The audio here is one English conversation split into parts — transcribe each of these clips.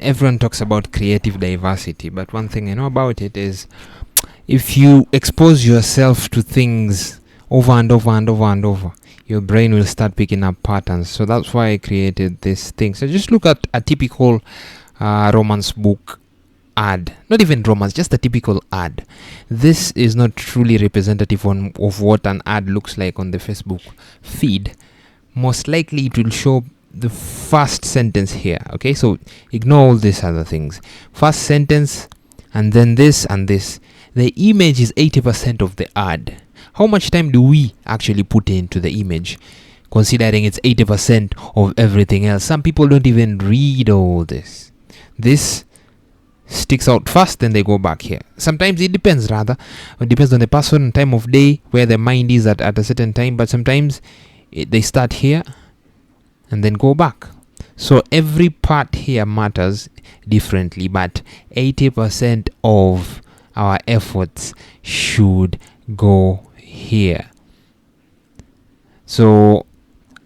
everyone talks about creative diversity, but one thing I know about it is if you expose yourself to things over and over and over and over, your brain will start picking up patterns. So that's why I created this thing. So just look at a typical romance book ad, not even romance, just a typical ad. This is not truly representative of what an ad looks like on the Facebook feed. Most likely it will show the first sentence here. Okay, so ignore all these other things. First sentence, and then this and this. The image is 80% of the ad. How much time do we actually put into the image, considering it's 80% of everything else? Some people don't even read all this. This sticks out first, then they go back here. Sometimes it depends, it depends on the person, time of day, where their mind is at a certain time, but sometimes they start here and then go back. So every part here matters differently, but 80% of our efforts should go here. So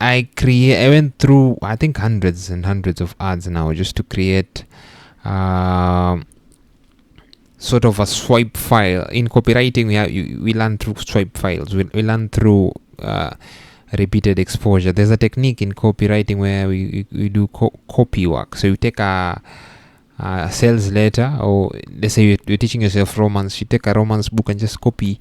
I went through, I think, hundreds and hundreds of ads now just to create sort of a swipe file. In copywriting, we learn through swipe files. We learn through repeated exposure. There's a technique in copywriting where we do copy work. So you take a sales letter, or let's say you're teaching yourself romance. You take a romance book and just copy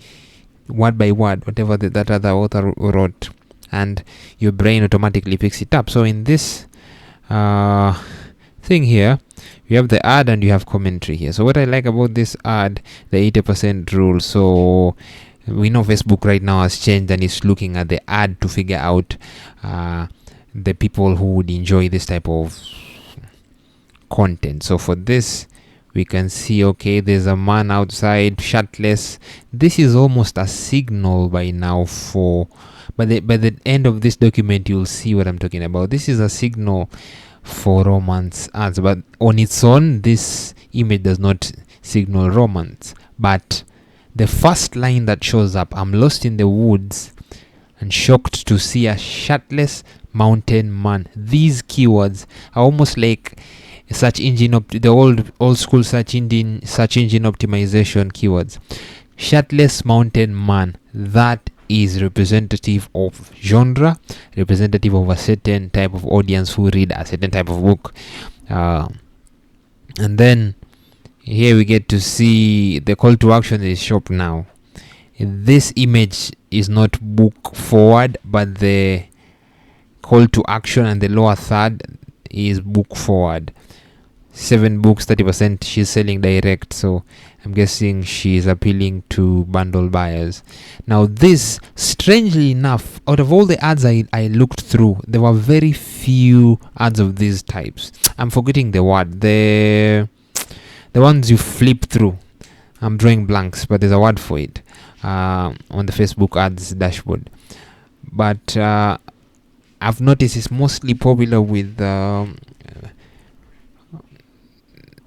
word by word whatever that other author wrote, and your brain automatically picks it up. So in this thing here, you have the ad and you have commentary here. So what I like about this ad, the 80% rule. So we know Facebook right now has changed and is looking at the ad to figure out the people who would enjoy this type of content. So for this, we can see, okay, there's a man outside shirtless. This is almost a signal by now for, by the end of this document, you'll see what I'm talking about. This is a signal for romance ads, but on its own, this image does not signal romance. But the first line that shows up, I'm lost in the woods and shocked to see a shirtless mountain man. These keywords are almost like search engine the old school search engine optimization keywords. Shirtless mountain man, that is representative of genre, representative of a certain type of audience who read a certain type of book. And then here we get to see the call to action is shop now. This image is not book forward, but the call to action and the lower third is book forward. 7 books, 30%. She's selling direct, so I'm guessing she's appealing to bundle buyers. Now this, strangely enough, out of all the ads I looked through, there were very few ads of these types. I'm forgetting the word. The ones you flip through. I'm drawing blanks, but there's a word for it on the Facebook ads dashboard. But I've noticed it's mostly popular with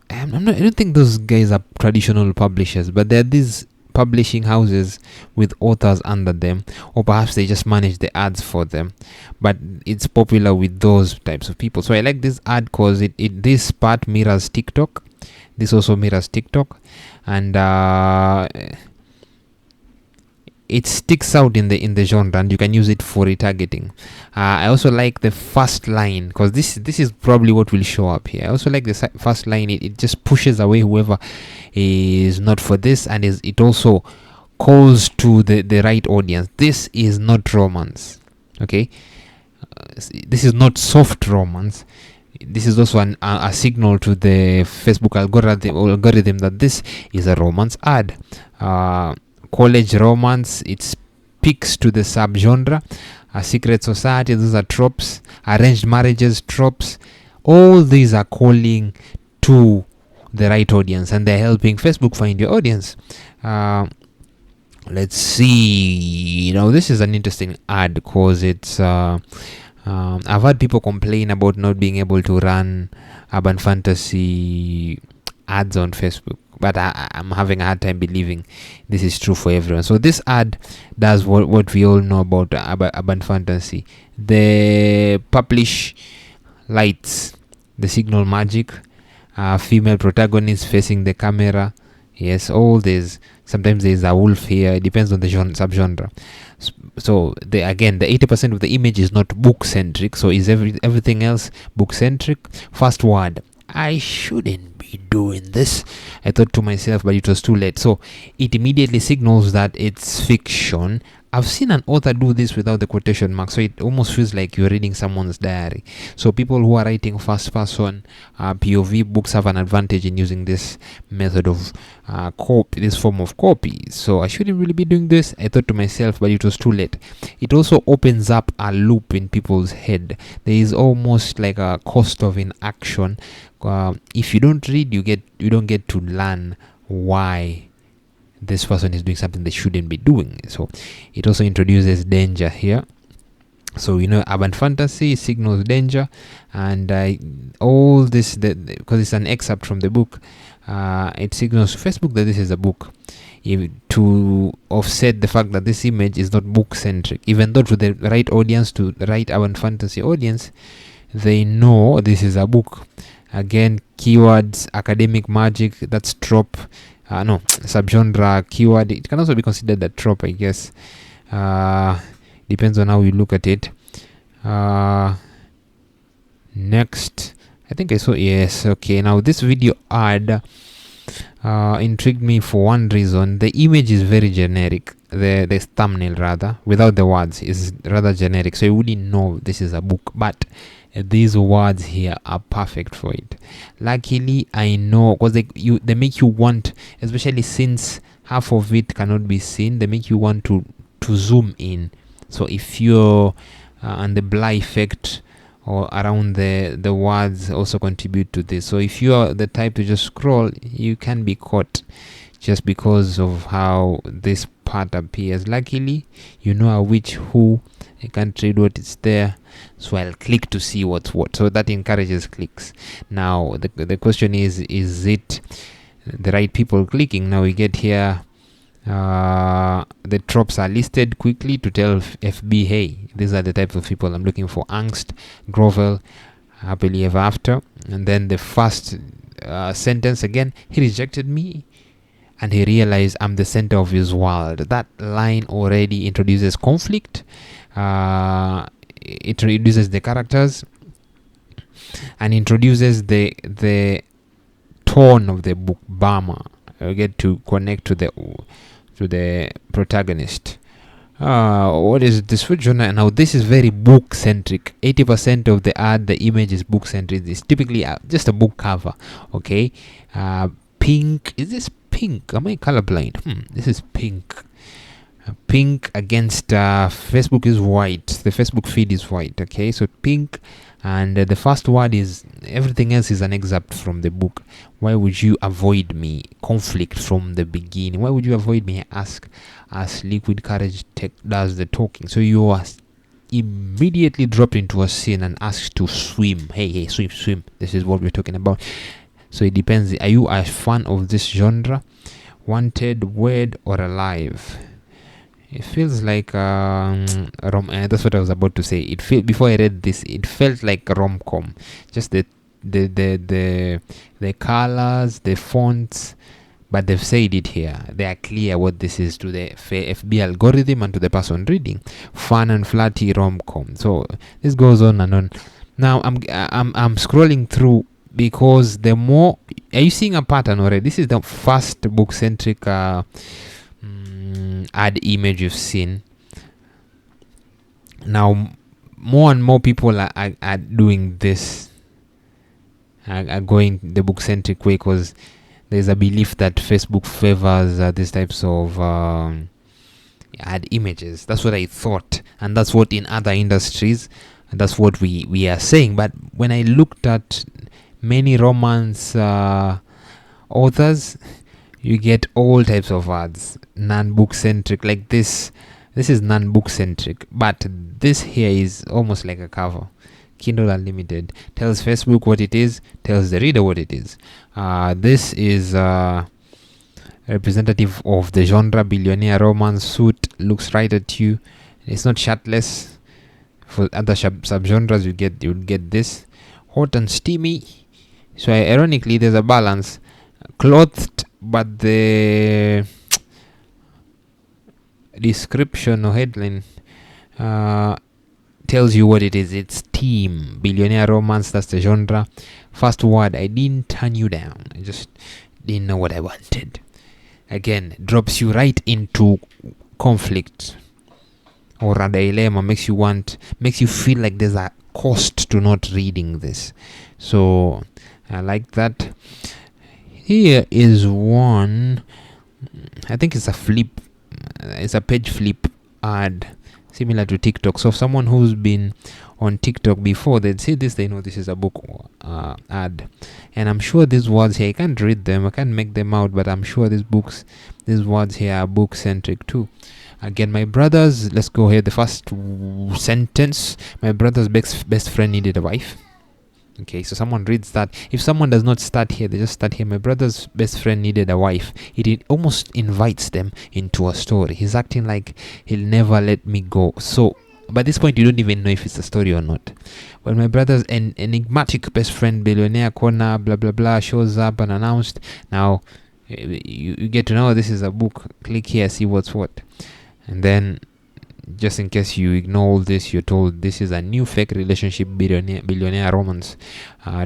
I don't think those guys are traditional publishers, but they're these publishing houses with authors under them, or perhaps they just manage the ads for them. But it's popular with those types of people. So I like this ad because this part mirrors TikTok. This also mirrors TikTok, and it sticks out in the genre, and you can use it for retargeting. I also like the first line, because this is probably what will show up here. I also like the first line. It just pushes away whoever is not for this, and it also calls to the right audience. This is not romance, okay? This is not soft romance. This is also a signal to the Facebook algorithm that this is a romance ad. College romance, it speaks to the subgenre. A secret society, those are tropes. Arranged marriages, tropes. All these are calling to the right audience, and they're helping Facebook find your audience. Let's see. Now this is an interesting ad because it's I've had people complain about not being able to run urban fantasy ads on Facebook, but I'm having a hard time believing this is true for everyone. So this ad does what we all know about urban fantasy. The publish lights, the signal magic, female protagonist facing the camera. Yes, all this. Sometimes there's a wolf here. It depends on the subgenre. So the 80% of the image is not book centric. So is everything else book centric? First word, I shouldn't be doing this, I thought to myself, but it was too late. So it immediately signals that it's fiction. I've seen an author do this without the quotation mark, so it almost feels like you're reading someone's diary. So people who are writing first person POV books have an advantage in using this method of copy, this form of copy. So I shouldn't really be doing this, I thought to myself, but it was too late. It also opens up a loop in people's head. There is almost like a cost of inaction. If you don't read, you don't get to learn why this person is doing something they shouldn't be doing. So it also introduces danger here. So urban fantasy signals danger, and all this because it's an excerpt from the book, it signals to Facebook that this is a book, to offset the fact that this image is not book centric. Even though to the right audience, to the right urban fantasy audience, they know this is a book. Again, keywords, academic magic, that's trope. Subgenre keyword, it can also be considered a trope, I guess. Depends on how you look at it. Next, I think I saw, yes, okay. Now this video ad intrigued me for one reason. The image is very generic. The thumbnail, rather, without the words, is rather generic, so you wouldn't know this is a book, but these words here are perfect for it. Luckily, I know, because they make you want, especially since half of it cannot be seen, they make you want to zoom in. So if you're and the blur effect or around the words also contribute to this. So if you are the type to just scroll, you can be caught just because of how this part appears. Luckily, you know which who. I can't read what is there, so I'll click to see what's what. So that encourages clicks. Now the question is it the right people clicking? Now we get here, the tropes are listed quickly to tell FB, hey, these are the types of people I'm looking for: angst, grovel, happily ever after. And then the first sentence again, he rejected me and he realized I'm the center of his world. That line already introduces conflict. It introduces the characters and introduces the tone of the book. Bama, you get to connect to the protagonist. What is this for genre? Now this is very book centric. 80% of the ad, the image is book centric. It's typically just a book cover. Okay, pink. Is this pink? Am I colorblind? This is pink. Pink against Facebook is white. The Facebook feed is white. Okay, so pink, and the first word is, everything else is an excerpt from the book. Why would you avoid me? Conflict from the beginning. Why would you avoid me? Ask as liquid courage does the talking. So you are immediately dropped into a scene and asked to swim. Hey, swim. This is what we're talking about. So it depends. Are you a fan of this genre? Wanted, Wed, or Alive? It feels like that's what I was about to say. Before I read this, it felt like rom-com. Just the colors, the fonts, but they've said it here. They are clear what this is to the FB algorithm and to the person reading. Fun and flatty rom-com. So this goes on and on. Now I'm scrolling through, because the more, are you seeing a pattern already? This is the first book-centric ad image you've seen. Now more and more people are doing this, are going the book-centric way, because there's a belief that Facebook favors these types of ad images. That's what I thought, and that's what in other industries, and that's what we are saying. But when I looked at many romance authors, you get all types of ads, non-book centric. Like this is non-book centric, but this here is almost like a cover. Kindle Unlimited tells Facebook what it is, tells the reader what it is. This is representative of the genre. Billionaire romance suit, looks right at you. It's not shirtless. For other subgenres, you would get this. Hot and steamy. So ironically, there's a balance. Clothed, but the description or headline tells you what it is. It's team billionaire romance. That's the genre. First word, I didn't turn you down. I just didn't know what I wanted. Again, drops you right into conflict or a dilemma. Makes you feel like there's a cost to not reading this. So I like that. Here is one. I think it's a flip. It's a page flip ad, similar to TikTok. So, if someone who's been on TikTok before, they'd see this, they know this is a book ad. And I'm sure these words here, I can't read them, I can't make them out, but I'm sure these words here are book centric too. Again, my brothers, let's go here. The first sentence: my brother's best friend needed a wife. Okay, so someone reads that. If someone does not start here, they just start here. My brother's best friend needed a wife. It almost invites them into a story. He's acting like he'll never let me go. So by this point, you don't even know if it's a story or not. When my brother's enigmatic best friend, billionaire corner, blah blah blah, shows up unannounced, now you get to know this is a book. Click here, see what's what, and then, just in case you ignore all this, you're told this is a new fake relationship billionaire romance.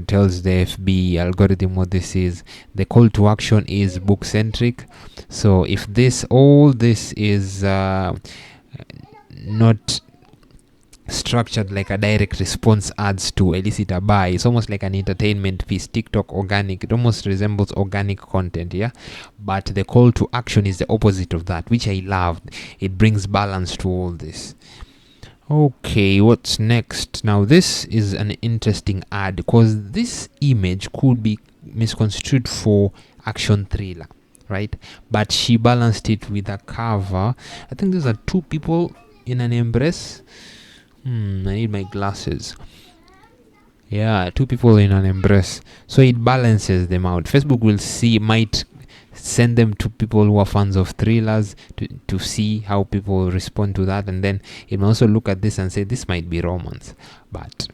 Tells the FB algorithm what this is. The call to action is book centric. So if all this is not structured like a direct response ads to elicit a buy, it's almost like an entertainment piece. TikTok organic, it almost resembles organic content, yeah, but the call to action is the opposite of that, which I loved. It brings balance to all this. Okay, what's next? Now this is an interesting ad because this image could be misconstrued for action thriller, right? But she balanced it with a cover. I think these are two people in an embrace. I need my glasses. Yeah, two people in an embrace. So it balances them out. Facebook might send them to people who are fans of thrillers to see how people respond to that, and then it may also look at this and say this might be romance. But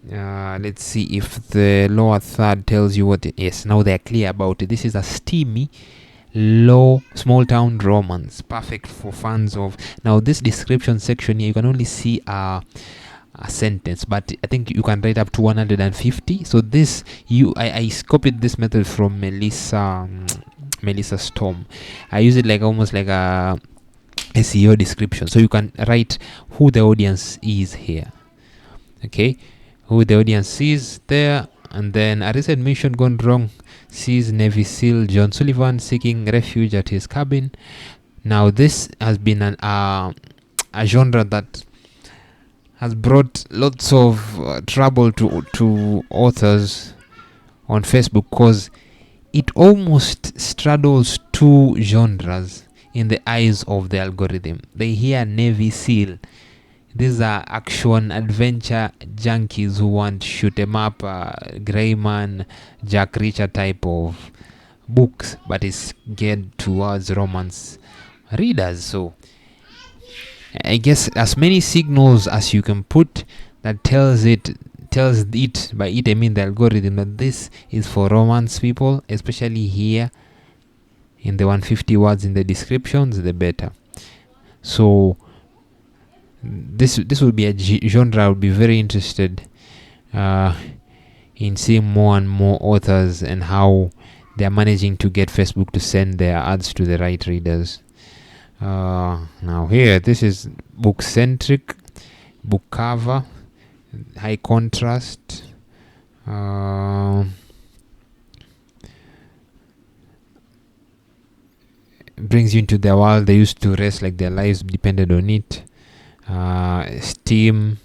let's see if the lower third tells you what it is. Now they're clear about it. This is a steamy low small town romance, perfect for fans of. Now this description section here, you can only see a sentence, but I think you can write up to 150. So this I copied this method from Melissa Storm. I use it like almost like a SEO description, so you can write who the audience is here. Okay, who the audience is there, and then a recent mission gone wrong sees Navy SEAL John Sullivan seeking refuge at his cabin. Now this has been a genre that has brought lots of trouble to authors on Facebook because it almost straddles two genres in the eyes of the algorithm. They hear Navy SEAL. These are action adventure junkies who want shoot 'em up, Greyman, Jack Reacher type of books, but it's geared towards romance readers. So I guess as many signals as you can put that tells it, by it I mean the algorithm, that this is for romance people, especially here in the 150 words in the descriptions, the better. So this would be a genre I would be very interested in seeing more and more authors and how they are managing to get Facebook to send their ads to the right readers. Now here, this is book centric, book cover, high contrast. Brings you into their world. They used to rest like their lives depended on it. Steam.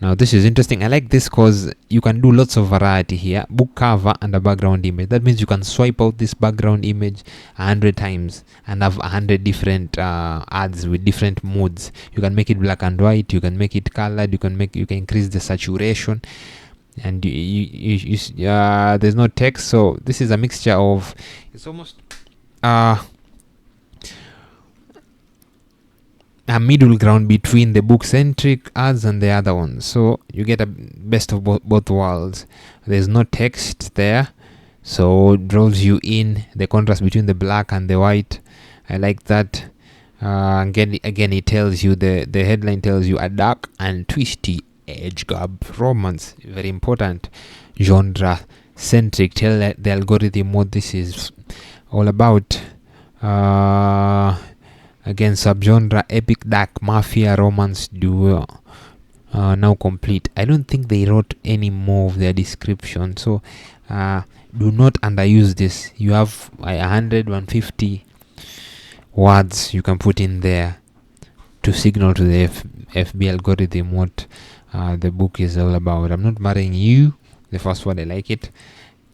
Now this is interesting. I like this because you can do lots of variety here. Book cover and a background image. That means you can swipe out this background image 100 times and have 100 different ads with different modes. You can make it black and white. You can make it colored. You can increase the saturation. And there's no text, so this is a mixture of. It's almost a middle ground between the book-centric ads and the other ones. So you get a best of both worlds. There's no text there, so it draws you in. The contrast between the black and the white, I like that. Again, it tells you, the headline tells you, a dark and twisty age gap romance, very important, genre centric. Tell the algorithm what this is all about. Again, subgenre epic dark mafia romance duo, now complete. I don't think they wrote any more of their description, so do not underuse this. You have 150 words you can put in there to signal to the FB algorithm what the book is all about. I'm not marrying you, the first word, I like it.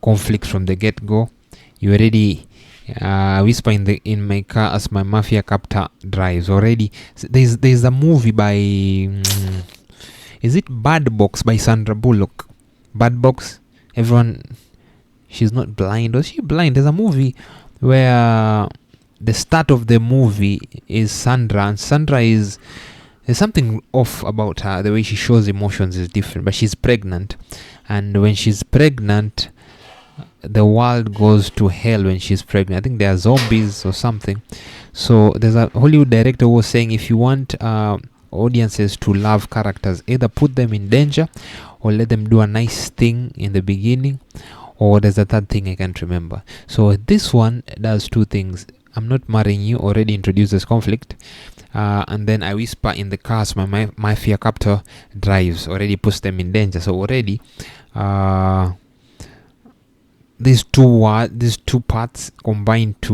Conflict from the get-go. You already whisper in my car as my mafia captor drives. Already there's a movie by is it Bad Box by Sandra Bullock? Bad Box. Everyone, she's not blind. Was she blind? There's a movie where the start of the movie is Sandra, and Sandra there's something off about her. The way she shows emotions is different, but she's pregnant, and when she's pregnant, the world goes to hell when she's pregnant. I think there are zombies or something. So there's a Hollywood director who was saying, if you want audiences to love characters, either put them in danger or let them do a nice thing in the beginning, or there's a third thing I can't remember. So this one does two things. I'm not marrying you already introduces conflict, and then I whisper in the cars my mafia captor drives, already puts them in danger. So already these two parts combined to